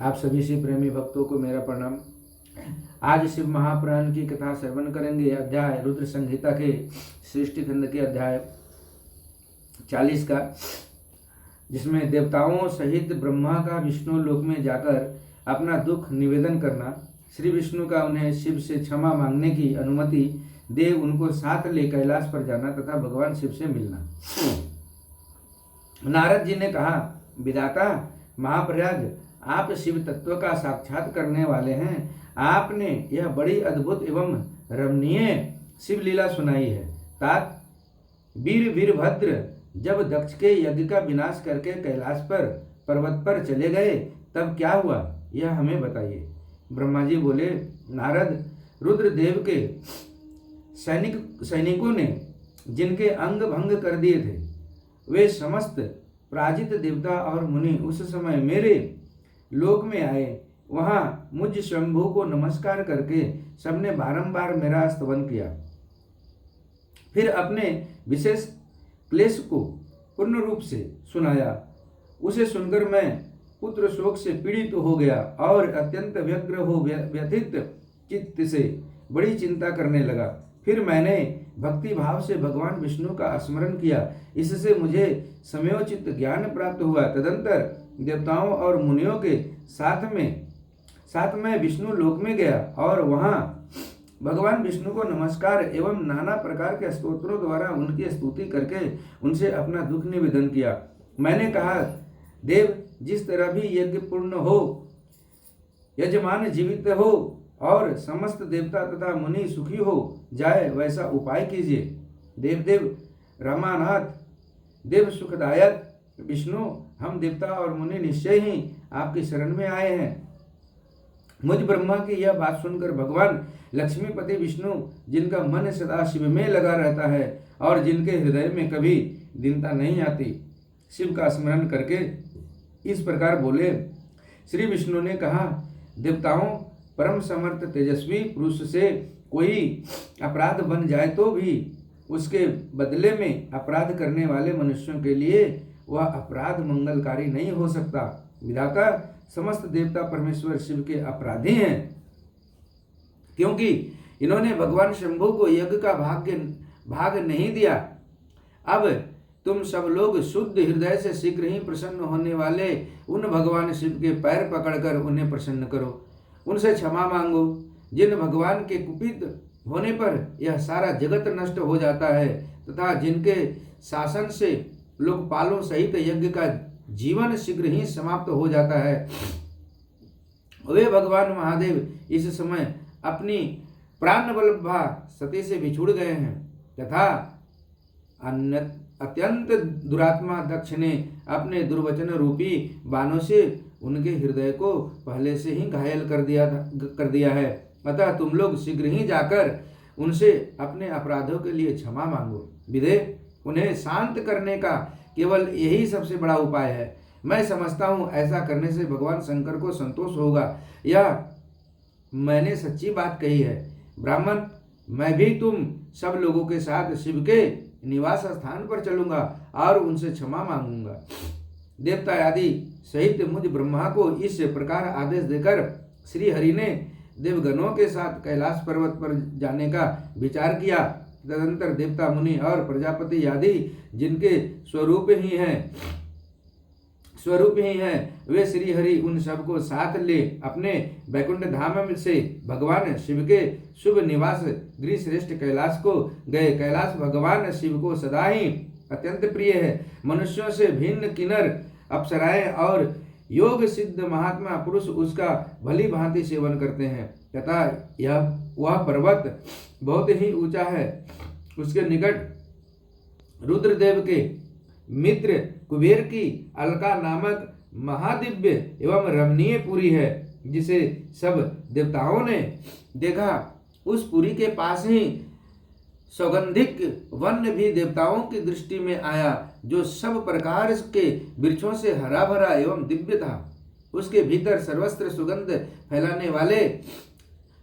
आप सभी शिव प्रेमी भक्तों को मेरा प्रणाम। आज शिव महापुराण की कथा श्रवण करेंगे। अध्याय रुद्र संहिता के सृष्टि खंड के अध्याय 40 का, जिसमें देवताओं सहित ब्रह्मा का विष्णु लोक में जाकर अपना दुख निवेदन करना, श्री विष्णु का उन्हें शिव से क्षमा मांगने की अनुमति दे उनको साथ ले कैलाश पर जाना तथा भगवान शिव से मिलना। नारद जी ने कहा, विधाता महाप्रयाग, आप शिव तत्व का साक्षात करने वाले हैं। आपने यह बड़ी अद्भुत एवं रमणीय शिव लीला सुनाई है। तात वीर वीरभद्र जब दक्ष के यज्ञ का विनाश करके कैलाश पर पर्वत पर चले गए तब क्या हुआ, यह हमें बताइए। ब्रह्मा जी बोले, नारद, रुद्रदेव के सैनिकों ने जिनके अंग भंग कर दिए थे, वे समस्त पराजित देवता और मुनि उस समय मेरे लोक में आए। वहाँ मुझ शंभु को नमस्कार करके सबने बारंबार मेरा स्तवन किया। फिर अपने विशेष क्लेश को पूर्ण रूप से सुनाया। उसे सुनकर मैं पुत्र शोक से पीड़ित हो गया और अत्यंत व्यग्र हो व्यथित चित्त से बड़ी चिंता करने लगा। फिर मैंने भक्ति भाव से भगवान विष्णु का स्मरण किया। इससे मुझे समयोचित ज्ञान प्राप्त हुआ। तदंतर देवताओं और मुनियों के साथ में विष्णु लोक में गया और वहाँ भगवान विष्णु को नमस्कार एवं नाना प्रकार के स्तोत्रों द्वारा उनकी स्तुति करके उनसे अपना दुख निवेदन किया। मैंने कहा, देव, जिस तरह भी यज्ञ पूर्ण हो, यजमान जीवित हो और समस्त देवता तथा मुनि सुखी हो जाए, वैसा उपाय कीजिए। देव रामानाथ, देव सुखदायक विष्णु, हम देवता और मुनि निश्चय ही आपकी शरण में आए हैं। मुझ ब्रह्मा की यह बात सुनकर भगवान लक्ष्मीपति विष्णु, जिनका मन सदा शिव में लगा रहता है और जिनके हृदय में कभी दीनता नहीं आती, शिव का स्मरण करके इस प्रकार बोले। श्री विष्णु ने कहा, देवताओं, परम समर्थ तेजस्वी पुरुष से कोई अपराध बन जाए तो भी उसके बदले में अपराध करने वाले मनुष्यों के लिए वह अपराध मंगलकारी नहीं हो सकता। विधाता, समस्त देवता परमेश्वर शिव के अपराधी हैं, क्योंकि इन्होंने भगवान शंभु को यज्ञ का भाग नहीं दिया। अब तुम सब लोग शुद्ध हृदय से शीघ्र ही प्रसन्न होने वाले उन भगवान शिव के पैर पकड़कर उन्हें प्रसन्न करो, उनसे क्षमा मांगो। जिन भगवान के कुपित होने पर यह सारा जगत नष्ट हो जाता है तथा जिनके शासन से लोकपालों सहित यज्ञ का जीवन शीघ्र ही समाप्त हो जाता है, वे भगवान महादेव इस समय अपनी प्राणवल्लभा सती से बिछुड़ गए हैं तथा अत्यंत दुरात्मा दक्ष ने अपने दुर्वचन रूपी बाणों से उनके हृदय को पहले से ही घायल कर दिया है। अतः तुम लोग शीघ्र ही जाकर उनसे अपने अपराधों के लिए क्षमा मांगो। विदे, उन्हें शांत करने का केवल यही सबसे बड़ा उपाय है। मैं समझता हूँ ऐसा करने से भगवान शंकर को संतोष होगा। यह मैंने सच्ची बात कही है। ब्राह्मण, मैं भी तुम सब लोगों के साथ शिव के निवास स्थान पर चलूंगा और उनसे क्षमा मांगूंगा। देवता आदि सहित मुझ ब्रह्मा को इस प्रकार आदेश देकर श्री हरि ने देवगणों के साथ कैलाश पर्वत पर जाने का विचार किया। तदंतर देवता मुनि और प्रजापति आदि जिनके स्वरूप ही हैं, वे श्री हरि उन सबको साथ ले अपने वैकुंठ धाम से भगवान शिव के शुभ निवास गृह श्रेष्ठ कैलाश को गए। कैलाश भगवान शिव को सदा ही अत्यंत प्रिय है। मनुष्यों से भिन्न किन्नर, अप्सराएं और योग सिद्ध महात्मा पुरुष उसका भली भांति सेवन करते हैं तथा वह पर्वत बहुत ही ऊंचा है। उसके निकट रुद्रदेव के मित्र कुबेर की अलका नामक महादिव्य एवं रमणीय पुरी है, जिसे सब देवताओं ने देखा। उस पुरी के पास ही सौगंधिक वन भी देवताओं की दृष्टि में आया, जो सब प्रकार के वृक्षों से हरा भरा एवं दिव्य था। उसके भीतर सर्वत्र सुगंध फैलाने वाले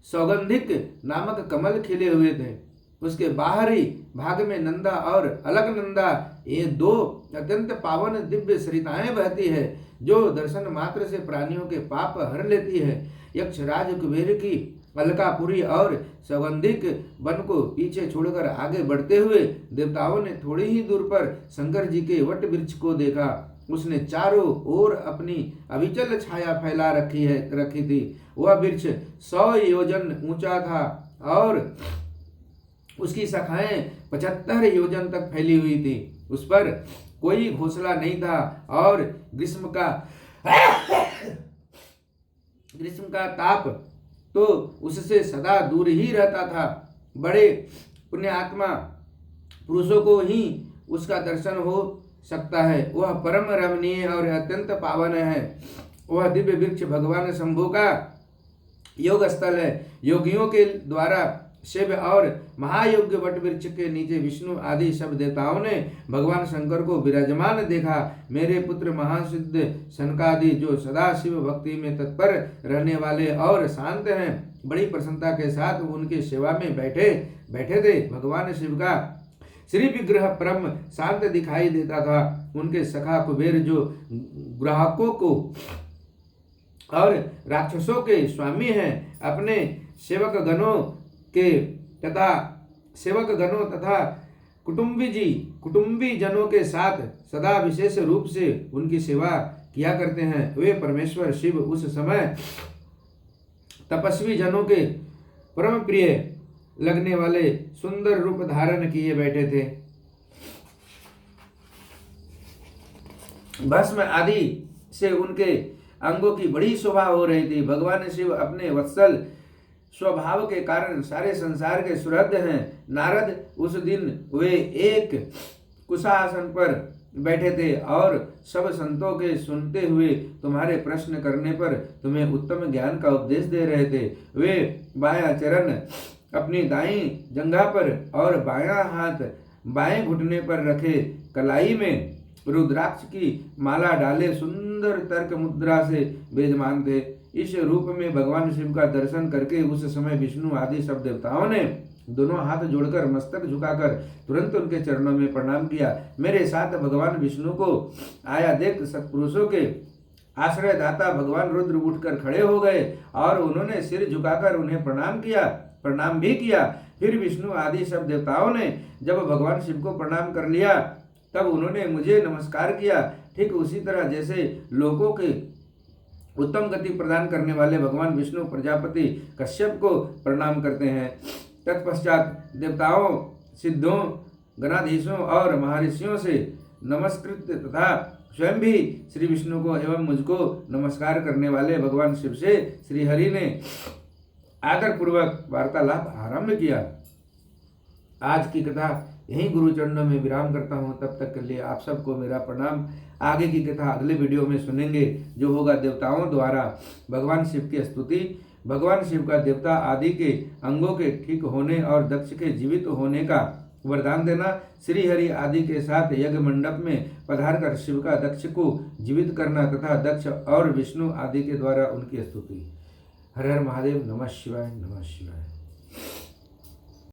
सौगंधिक नामक कमल खिले हुए थे। उसके बाहरी भाग में नंदा और अलकनंदा, ये दो अत्यंत पावन दिव्य सरिताएं बहती है। जो दर्शन मात्र से प्राणियों के पाप हर लेती है। यक्षराज कुबेर की अलकापुरी और सौगंधिक वन को पीछे छोड़कर आगे बढ़ते हुए देवताओं ने थोड़ी ही दूर पर शंकर जी के वट वृक्ष को देखा। उसने चारों ओर अपनी अविचल छाया फैला रखी थी। वह वृक्ष 100 योजन ऊंचा था और उसकी शाखाएं 75 योजन तक फैली हुई थी। उस पर कोई घोंसला नहीं था और ग्रीष्म का ताप तो उससे सदा दूर ही रहता था। बड़े पुण्यात्मा पुरुषों को ही उसका दर्शन हो सकता है। वह परम रमणीय और अत्यंत पावन है। वह दिव्य वृक्ष भगवान शंभु का योग स्थल है। योगियों के द्वारा शिव और महायोग्य वट वृक्ष के नीचे विष्णु आदि सब देवताओं ने भगवान शंकर को विराजमान देखा। मेरे पुत्र महासिद्ध सनकादि जो सदा शिव भक्ति में तत्पर रहने वाले और शांत हैं, बड़ी प्रसन्नता के साथ उनकी सेवा में बैठे थे। भगवान शिव का श्री विग्रह परम शांत दिखाई देता था। उनके सखा कुबेर जो ग्राहकों को और राक्षसों के स्वामी हैं, अपने सेवक गणों तथा कुटुंबी जनों के साथ सदा विशेष रूप से उनकी सेवा किया करते हैं। वे परमेश्वर शिव उस समय तपस्वी जनों के परम प्रिय लगने वाले सुंदर रूप धारण किए बैठे थे। भस्म आदि से उनके अंगों की बड़ी शोभा हो रही थी। भगवान शिव अपने वत्सल स्वभाव के कारण सारे संसार के सुहृद हैं। नारद उस दिन वे एक कुशासन पर बैठे थे और सब संतों के सुनते हुए तुम्हारे प्रश्न करने पर तुम्हें उत्तम ज्ञान का उपदेश दे रहे थे। वे बायां चरण अपनी दाईं जंघा पर और बायां हाथ बाएं घुटने पर रखे कलाई में रुद्राक्ष की माला डाले सुंदर तर्क मुद्रा से विराजमान थे। इस रूप में भगवान शिव का दर्शन करके उस समय विष्णु आदि सब देवताओं ने दोनों हाथ जोड़कर मस्तक झुकाकर तुरंत उनके चरणों में प्रणाम किया। मेरे साथ भगवान विष्णु को आया देख सत्पुरुषों के आश्रय दाता भगवान रुद्र उठकर खड़े हो गए और उन्होंने सिर झुकाकर उन्हें प्रणाम भी किया। फिर विष्णु आदि सब देवताओं ने जब भगवान शिव को प्रणाम कर लिया तब उन्होंने मुझे नमस्कार किया। ठीक उसी तरह जैसे लोगों के उत्तम गति प्रदान करने वाले भगवान विष्णु प्रजापति कश्यप को प्रणाम करते हैं। तत्पश्चात देवताओं, सिद्धों, गणाधीशों और महर्षियों से नमस्कृत तथा स्वयं भी श्री विष्णु को एवं मुझको नमस्कार करने वाले भगवान शिव से श्री हरि ने आदर पूर्वक वार्तालाप आरंभ किया। आज की कथा यहीं गुरु चरणों में विराम करता हूँ। तब तक के लिए आप सबको मेरा प्रणाम। आगे की कथा अगले वीडियो में सुनेंगे, जो होगा देवताओं द्वारा भगवान शिव की स्तुति, भगवान शिव का देवता आदि के अंगों के ठीक होने और दक्ष के जीवित होने का वरदान देना, श्री हरि आदि के साथ यज्ञ मंडप में पधार कर शिव का दक्ष को जीवित करना तथा दक्ष और विष्णु आदि के द्वारा उनकी स्तुति। हर हर महादेव। नमः शिवाय, नमः शिवाय।